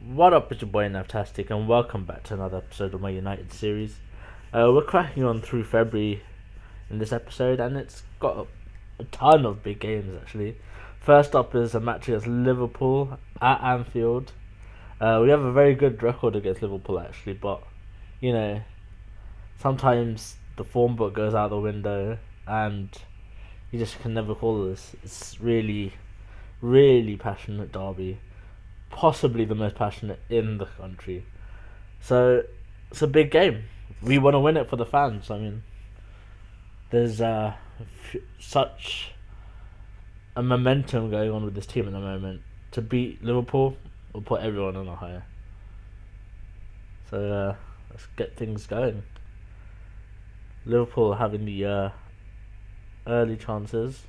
What up, it's your boy Navtastic, and welcome back to another episode of my United series. We're cracking on through February in this episode, and it's got a ton of big games actually. First up is a match against Liverpool at Anfield. We have a very good record against Liverpool actually, but you know, sometimes the form book goes out the window, and you just can never call this. It's really, really passionate derby, possibly the most passionate in the country. So it's a big game. We want to win it for the fans. I mean, there's such a momentum going on with this team at the moment. To beat Liverpool will put everyone on a higher. So let's get things going. Liverpool having the early chances.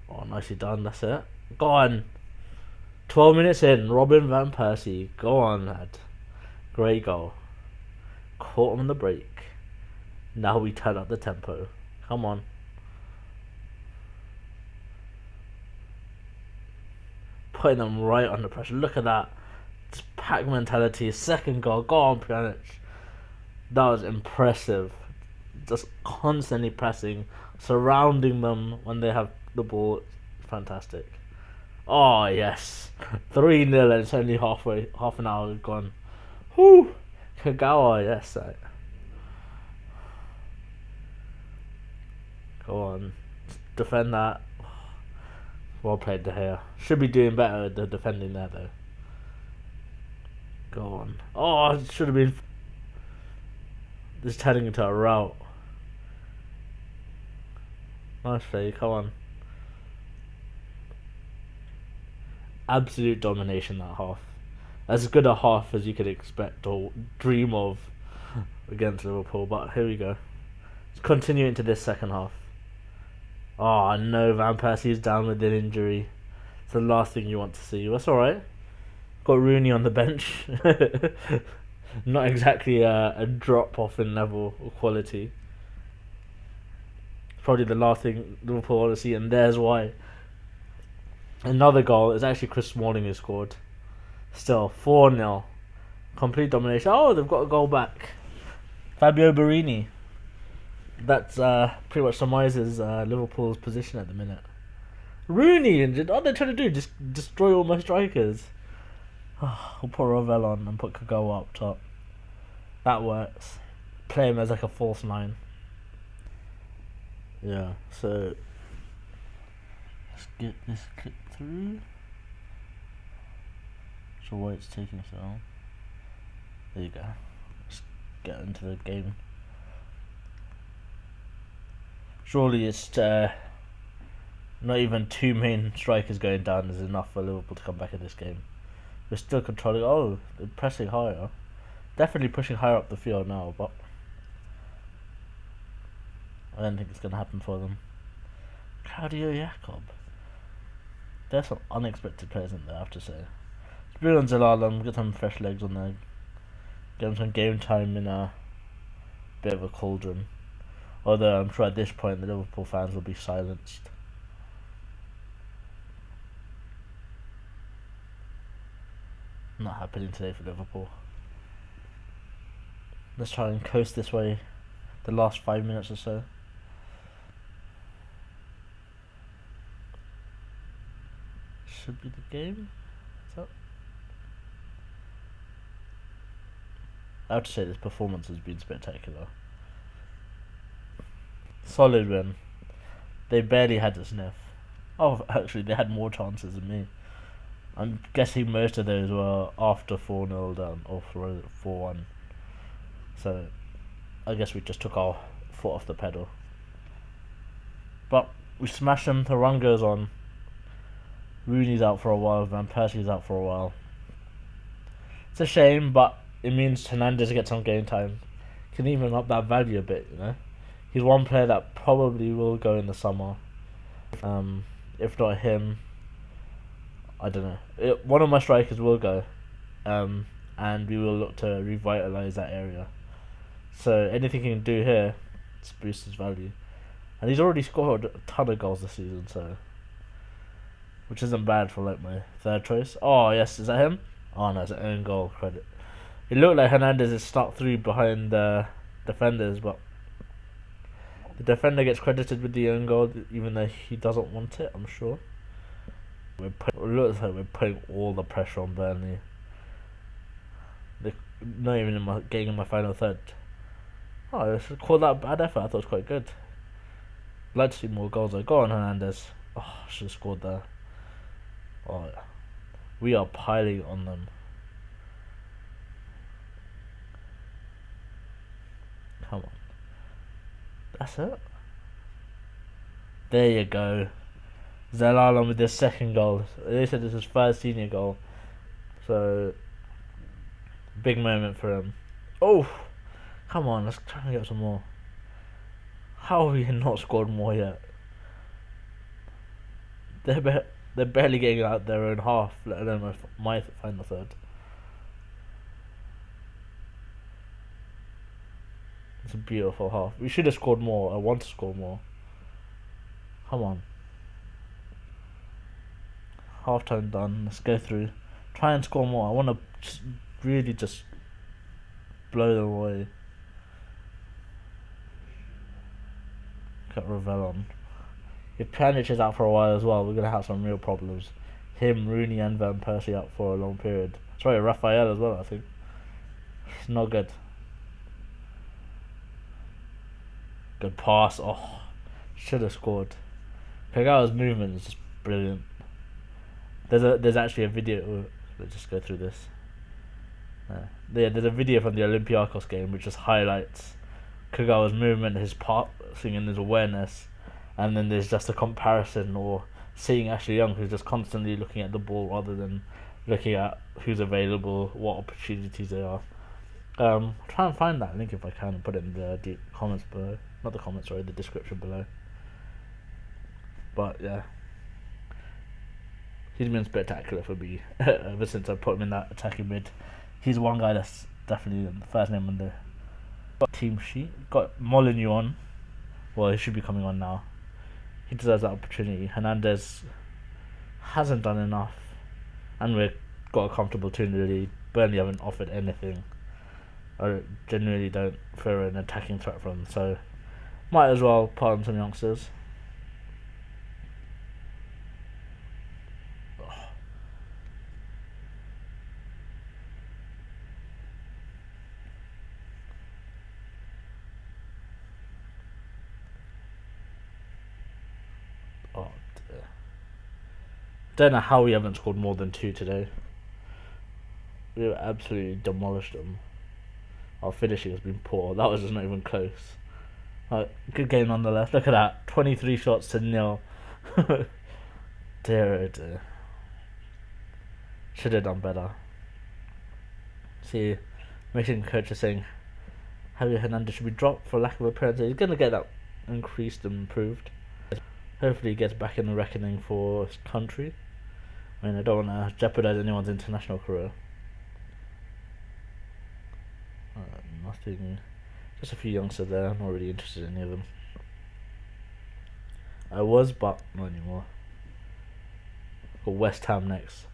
Oh, nicely done. That's it. Go on. 12 minutes in, Robin van Persie. Go on, lad. Great goal. Caught him on the break. Now we turn up the tempo. Come on. Putting them right under pressure. Look at that. Just pack mentality. Second goal. Go on, Pjanic. That was impressive. Just constantly pressing, surrounding them when they have the ball. Fantastic. Oh yes, 3-0 and it's only half an hour gone. Whoo, Kagawa, yes. Go on, defend that. Well played, De Gea. Should be doing better at the defending there though. Go on. Oh, it should have been. This is turning into a rout. Nice play. Come on. Absolute domination that half. As good a half as you could expect or dream of against Liverpool. But here we go. Let's continue into this second half. Oh no, Van Persie's down with an injury. It's the last thing you want to see. That's alright. Got Rooney on the bench. Not exactly a drop off in level or quality. Probably the last thing Liverpool want to see, and there's why. Another goal is actually Chris Smalling who scored. Still, 4-0. Complete domination. Oh, they've got a goal back. Fabio Borini. That's pretty much summises Liverpool's position at the minute. Rooney injured. All they're trying to do just destroy all my strikers. We'll put Ravel on and put Kagawa up top. That works. Play him as like a false 9. Yeah, so let's get this clip through. So why it's taking so long. There you go. Let's get into the game. Surely it's not even 2 main strikers going down is enough for Liverpool to come back in this game. We're still controlling. Oh, they're pressing higher. Definitely pushing higher up the field now, but I don't think it's going to happen for them. Claudio Jacob. There's some unexpected players in there, I have to say. Let's bring on Zalalem, get some fresh legs on there. Get him some game time in a bit of a cauldron. Although I'm sure at this point the Liverpool fans will be silenced. Not happening today for Liverpool. Let's try and coast this way the last 5 minutes or so. Should be the game. So I have to say this performance has been spectacular. Solid win. They barely had a sniff. Oh, actually they had more chances than me. I'm guessing most of those were after 4-0 down or 4-1. So I guess we just took our foot off the pedal. But we smashed them. The run goes on. Rooney's out for a while. Van Persie's out for a while. It's a shame, but it means Hernandez gets some game time. Can even up that value a bit, you know. He's one player that probably will go in the summer. If not him, I don't know. One of my strikers will go, and we will look to revitalise that area. So anything he can do here, just boosts his value. And he's already scored a ton of goals this season, so which isn't bad for like my third choice. Oh yes, is that him? Oh no, it's an own goal credit. It looked like Hernandez is stuck through behind the defenders, but the defender gets credited with the own goal even though he doesn't want it, I'm sure. It looks like we're putting all the pressure on Burnley. They're not even getting in my final third. Oh, I should call that bad effort. I thought it was quite good. I'd like to see more goals. Go on, Hernandez. Oh, I should have scored there. Oh, we are piling on them. Come on. That's it. There you go. Zelalan with his second goal. They said this is his first senior goal. So, big moment for him. Oh, come on. Let's try and get some more. How have we not scored more yet? They're barely getting out their own half, let alone my final third. It's a beautiful half. We should have scored more. I want to score more. Come on. Half time done. Let's go through. Try and score more. I want to really just blow them away. Got Ravel on. If Pjanic is out for a while as well, we're going to have some real problems. Him, Rooney and Van Persie out for a long period. Sorry, Raphael as well, I think. It's not good. Good pass. Oh, should have scored. Kagawa's movement is just brilliant. There's actually a video. Let's just go through this. There's a video from the Olympiacos game which just highlights Kagawa's movement, his passing and his awareness, and then there's just a comparison or seeing Ashley Young who's just constantly looking at the ball rather than looking at who's available, what opportunities there are. Try and find that link if I can and put it in the comments below. Not the comments, sorry, the description below. But yeah, he's been spectacular for me ever since I put him in that attacking mid. He's one guy that's definitely the first name on the team sheet. Got Molyneux on. Well, he should be coming on now. He deserves that opportunity. Hernandez hasn't done enough, and we've got a comfortable 2-0 lead. Burnley haven't offered anything. I genuinely don't fear an attacking threat from them, so might as well put on some youngsters. Oh dear. Don't know how we haven't scored more than 2 today. We absolutely demolished them. Our finishing has been poor. That was just not even close. Good game nonetheless. Look at that. 23 shots to 0. Dear oh dear. Should have done better. See, Mexican coach is saying Javier Hernandez should be dropped for lack of appearance. He's going to get that increased and improved. Hopefully he gets back in the reckoning for his country. I mean, I don't want to jeopardise anyone's international career. Nothing. Just a few youngsters there. I'm not really interested in any of them. I was, but not anymore. Got West Ham next.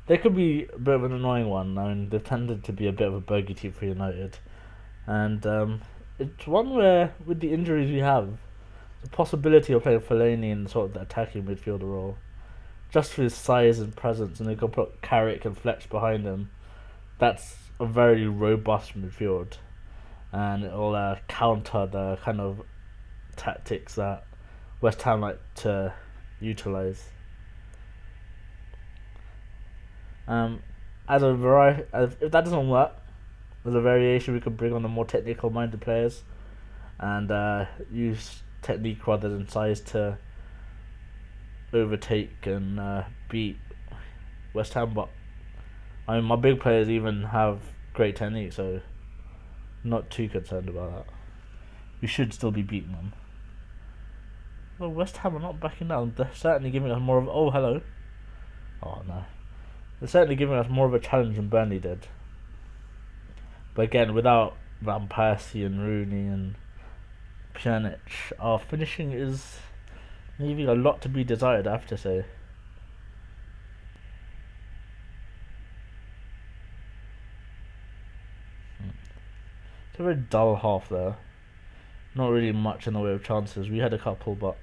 They could be a bit of an annoying one. I mean, they've tended to be a bit of a bogey team for United. And it's one where, with the injuries we have, the possibility of playing Fellaini in sort of the attacking midfielder role, just for his size and presence, and they can put Carrick and Fletch behind him, that's a very robust midfield. And it'll counter the kind of tactics that West Ham like to utilise. As a variety, if that doesn't work, there's a variation we could bring on the more technical-minded players, and use technique rather than size to overtake and beat West Ham. But I mean, my big players even have great technique, so not too concerned about that. We should still be beating them. Well, West Ham are not backing down. They're certainly giving us more of... Oh, hello. Oh, no. They're certainly giving us more of a challenge than Burnley did. But again, without Van Persie and Rooney and Pjanic, our finishing is leaving a lot to be desired, I have to say. It's a very dull half there. Not really much in the way of chances. We had a couple, but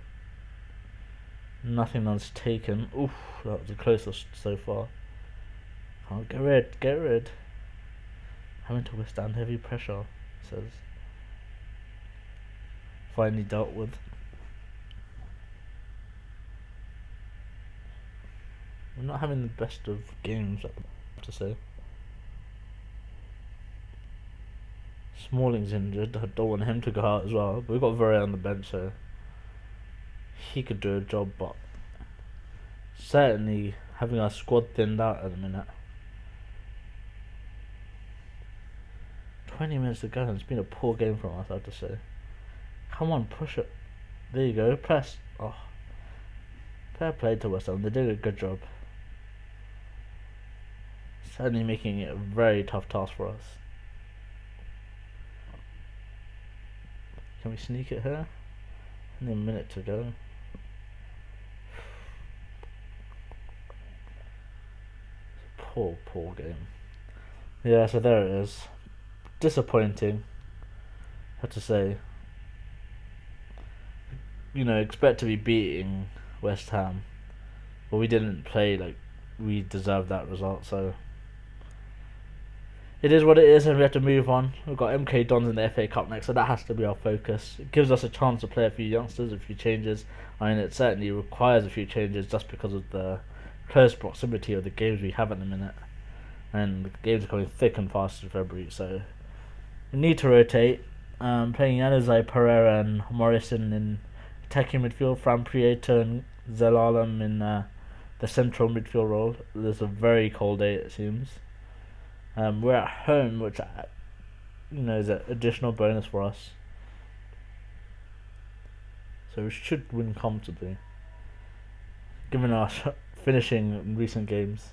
nothing else taken. Oof, that was the closest so far. Oh, get rid. Having to withstand heavy pressure, says. Finally dealt with. We're not having the best of games, I have to say. Smalling's injured. I don't want him to go out as well. But we've got Varane on the bench, so he could do a job, but certainly having our squad thinned out at the minute. 20 minutes to go, and it's been a poor game from us, I have to say. Come on, push it. There you go, press. Oh, fair play to West Ham. They did a good job. Certainly making it a very tough task for us. Can we sneak it here? Only a minute to go. Poor game. Yeah, so there it is. Disappointing, I have to say. You know, expect to be beating West Ham, but we didn't play like we deserved that result, so it is what it is, and we have to move on. We've got MK Dons in the FA Cup next, so that has to be our focus. It gives us a chance to play a few youngsters, a few changes. I mean, it certainly requires a few changes just because of the close proximity of the games we have at the minute, and the games are coming thick and fast in February, so we need to rotate. Playing Yanazai, Pereira and Morrison in attacking midfield, Fran Prieto and Zelalem in the central midfield role. There's a very cold day, it seems. We're at home, which is an additional bonus for us. So we should win comfortably, given our finishing in recent games.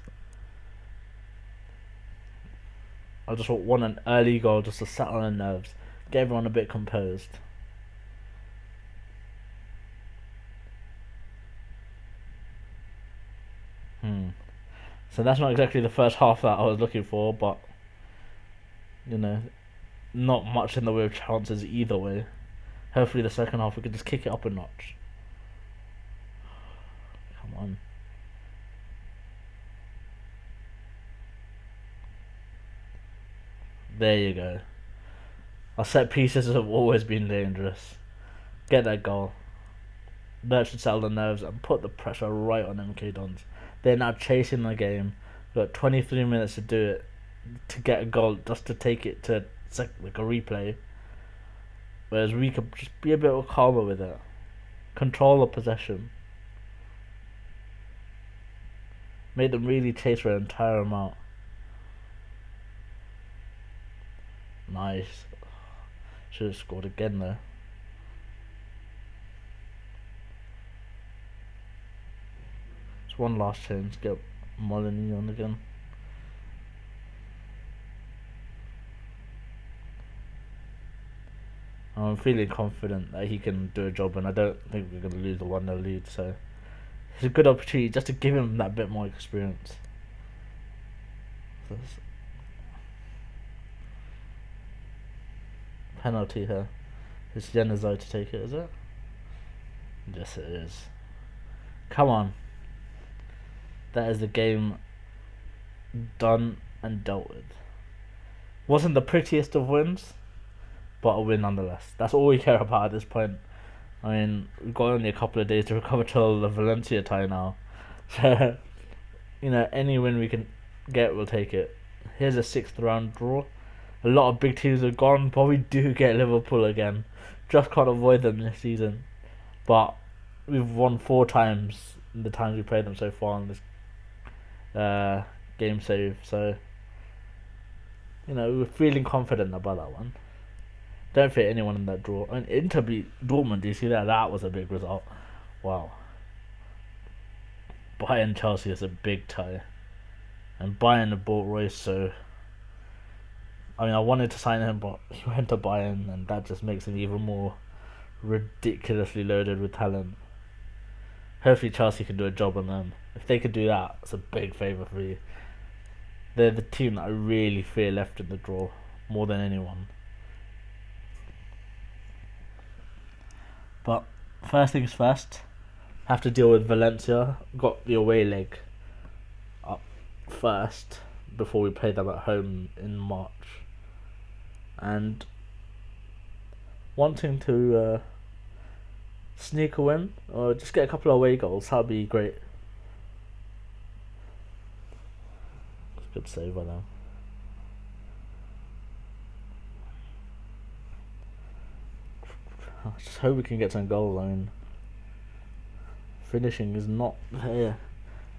I just want an early goal just to settle the nerves, get everyone a bit composed. So that's not exactly the first half that I was looking for, but not much in the way of chances either way. Hopefully the second half we can just kick it up a notch. Come on. There you go. Our set pieces have always been dangerous. Get that goal. That should settle the nerves and put the pressure right on MK Dons. They're now chasing the game. We've got 23 minutes to do it, to get a goal, just to take it to like a replay. Whereas we could just be a bit calmer with it. Control the possession. Make them really chase for an entire amount. Nice. Should have scored again though. Just one last chance, get Molyneux on again. I'm feeling confident that he can do a job, and I don't think we're going to lose the 1-0 lead, so it's a good opportunity just to give him that bit more experience. Penalty here. It's Yanazai to take it, is it? Yes, it is. Come on. That is the game done and dealt with. Wasn't the prettiest of wins, but a win nonetheless. That's all we care about at this point. I mean, we've got only a couple of days to recover till the Valencia tie now. So, any win we can get, we'll take it. Here's a 6th round draw. A lot of big teams have gone, but we do get Liverpool again. Just can't avoid them this season. But we've won 4 times in the times we played them so far in this game save. So, we're feeling confident about that one. Don't fit anyone in that draw. I mean, Inter beat Dortmund. Do you see that? That was a big result. Wow. Bayern Chelsea is a big tie, and Bayern have bought Royce. So, I mean, I wanted to sign him, but he went to Bayern, and that just makes him even more ridiculously loaded with talent. Hopefully, Chelsea can do a job on them. If they could do that, it's a big favour for you. They're the team that I really fear left in the draw more than anyone. But first things first, have to deal with Valencia. Got the away leg up first before we play them at home in March. And wanting to sneak a win or just get a couple of away goals, that'd be great. Good save by them. I just hope we can get some goals. I mean, finishing is not there,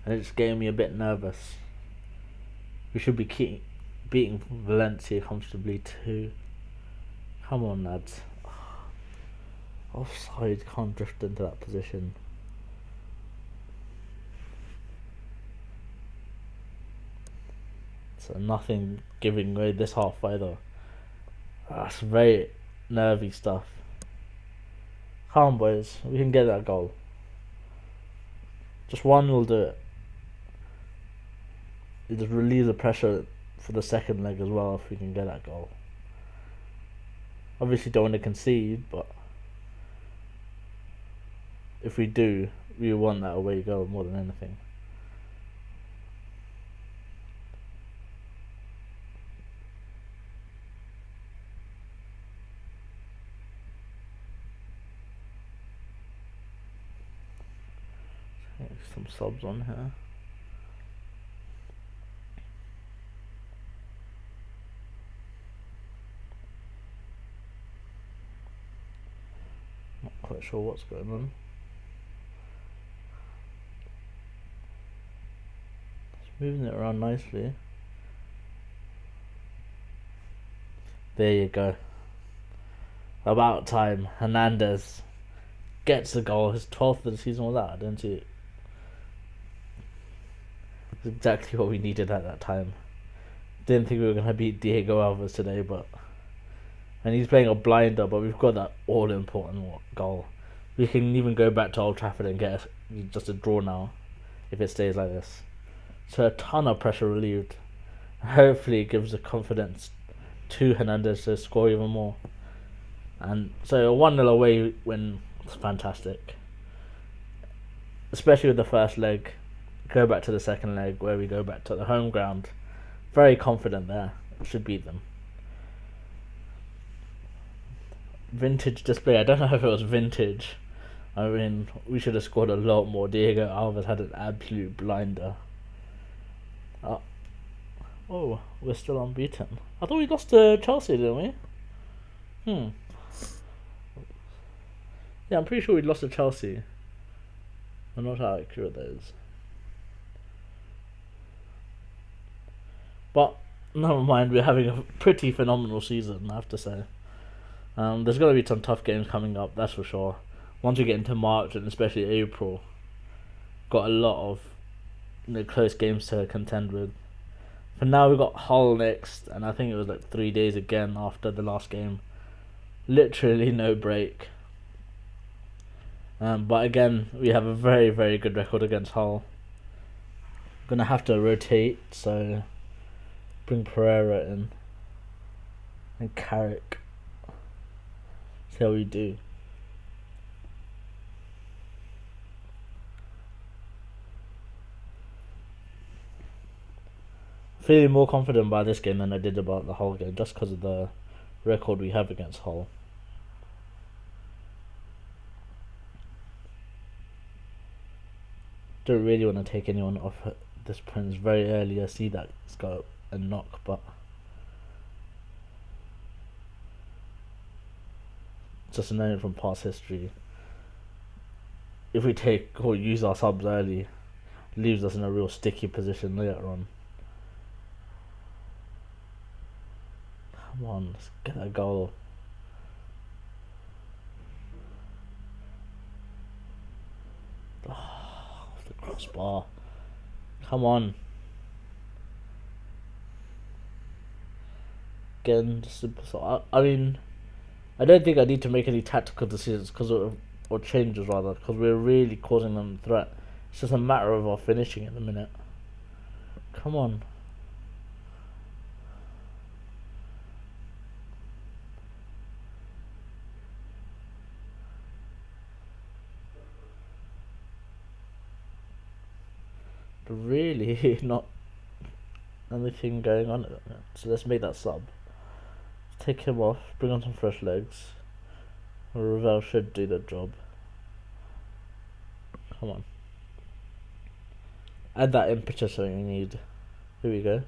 and it's getting me a bit nervous. We should be beating Valencia comfortably too. Come on, lads. Offside, can't drift into that position. So nothing giving away this half either. That's very nervy stuff. Come on, boys, we can get that goal. Just one will do it. It just relieves the pressure for the second leg as well if we can get that goal. Obviously don't want to concede, but if we do, we want that away goal more than anything. Some subs on here. Not quite sure what's going on. It's moving it around nicely. There you go. About time. Hernandez gets the goal. His 12th of the season was that, didn't he? It's exactly what we needed at that time. Didn't think we were going to beat Diego Alves today, and he's playing a blinder, but we've got that all-important goal. We can even go back to Old Trafford and get just a draw now, if it stays like this. So a ton of pressure relieved. Hopefully it gives the confidence to Hernandez to score even more. And so a 1-0 away win was fantastic. Especially with the first leg. Go back to the second leg where we go back to the home ground. Very confident there. Should beat them. Vintage display. I don't know if it was vintage. I mean, we should have scored a lot more. Diego Alves had an absolute blinder. Oh, we're still unbeaten. I thought we lost to Chelsea, didn't we? Yeah, I'm pretty sure we lost to Chelsea. I'm not how accurate that is. But never mind, we're having a pretty phenomenal season, I have to say. There's going to be some tough games coming up, that's for sure. Once we get into March and especially April, got a lot of close games to contend with. For now, we've got Hull next, and I think it was like 3 days again after the last game. Literally no break. But again, we have a very, very good record against Hull. Gonna have to rotate, so bring Pereira in and Carrick. See how we do. Feeling more confident by this game than I did about the Hull game, just because of the record we have against Hull. Don't really want to take anyone off this Prince very early. I see that it's got a knock, but just knowing from past history, if we take or use our subs early, leaves us in a real sticky position later on. Come on, let's get a goal. Off the crossbar. Come on. Again, I mean, I don't think I need to make any tactical decisions or changes rather, because we're really causing them a threat. It's just a matter of our finishing at the minute. Come on. really not anything going on at the moment. So let's make that sub. Take him off, bring on some fresh legs. Ravel should do the job. Come on. Add that impetus so you need. Here we go.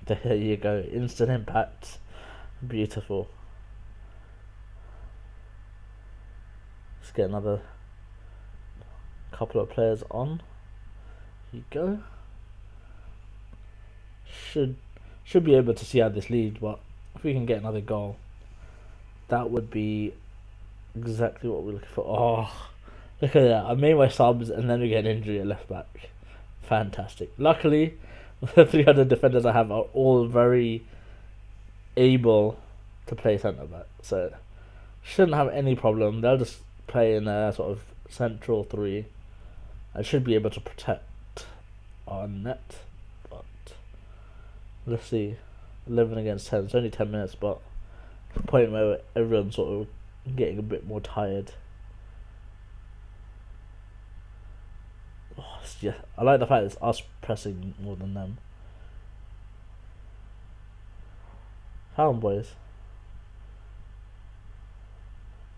There you go. Instant impact. Beautiful. Let's get another couple of players on. Here you go. Should be able to see out this lead, but if we can get another goal, that would be exactly what we're looking for. Oh, look at that. I made my subs and then we get an injury at left back. Fantastic. Luckily, the 300 defenders I have are all very able to play centre back, so shouldn't have any problem. They'll just play in a sort of central three. I should be able to protect our net, but let's see. 11 against 10. It's only 10 minutes, but the point where everyone's sort of getting a bit more tired. Oh, yeah, I like the fact it's us pressing more than them. How on, boys?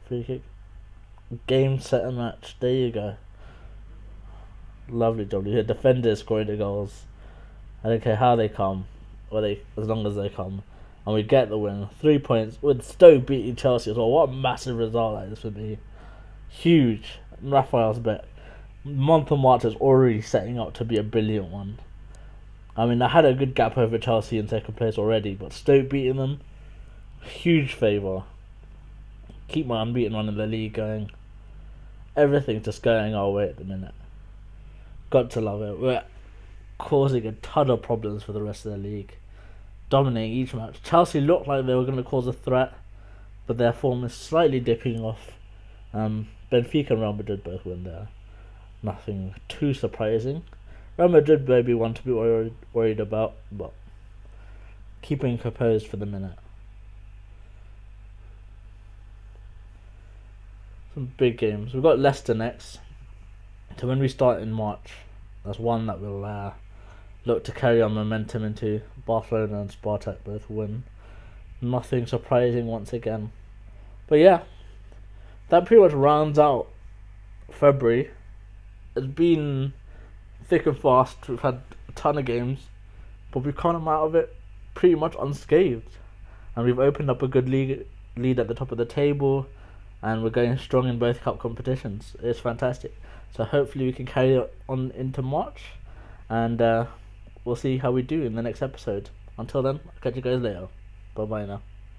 Free kick. Game, set and match. There you go. Lovely job. Your defenders scoring the goals. I don't care how they come, as long as they come, and we get the win. 3 points with Stoke beating Chelsea as well. What a massive result like this would be. Huge. Raphael's bet. Month of March is already setting up to be a brilliant one. I mean, I had a good gap over Chelsea in second place already, but Stoke beating them, huge favour. Keep my unbeaten run in the league going. Everything's just going our way at the minute. Got to love it. We're causing a ton of problems for the rest of the league. Dominating each match. Chelsea looked like they were going to cause a threat, but their form is slightly dipping off. Benfica and Real Madrid both win there. Nothing too surprising. Real Madrid maybe one to be worried about, but keeping composed for the minute. Some big games. We've got Leicester next. So when we start in March, that's one that we'll look to carry on momentum into. Barcelona and Spartak both win. Nothing surprising once again. But yeah, that pretty much rounds out February. It's been thick and fast. We've had a ton of games, but we've come out of it pretty much unscathed. And we've opened up a good lead at the top of the table, and we're going strong in both cup competitions. It's fantastic. So hopefully we can carry it on into March, and we'll see how we do in the next episode. Until then, I'll catch you guys later. Bye bye now.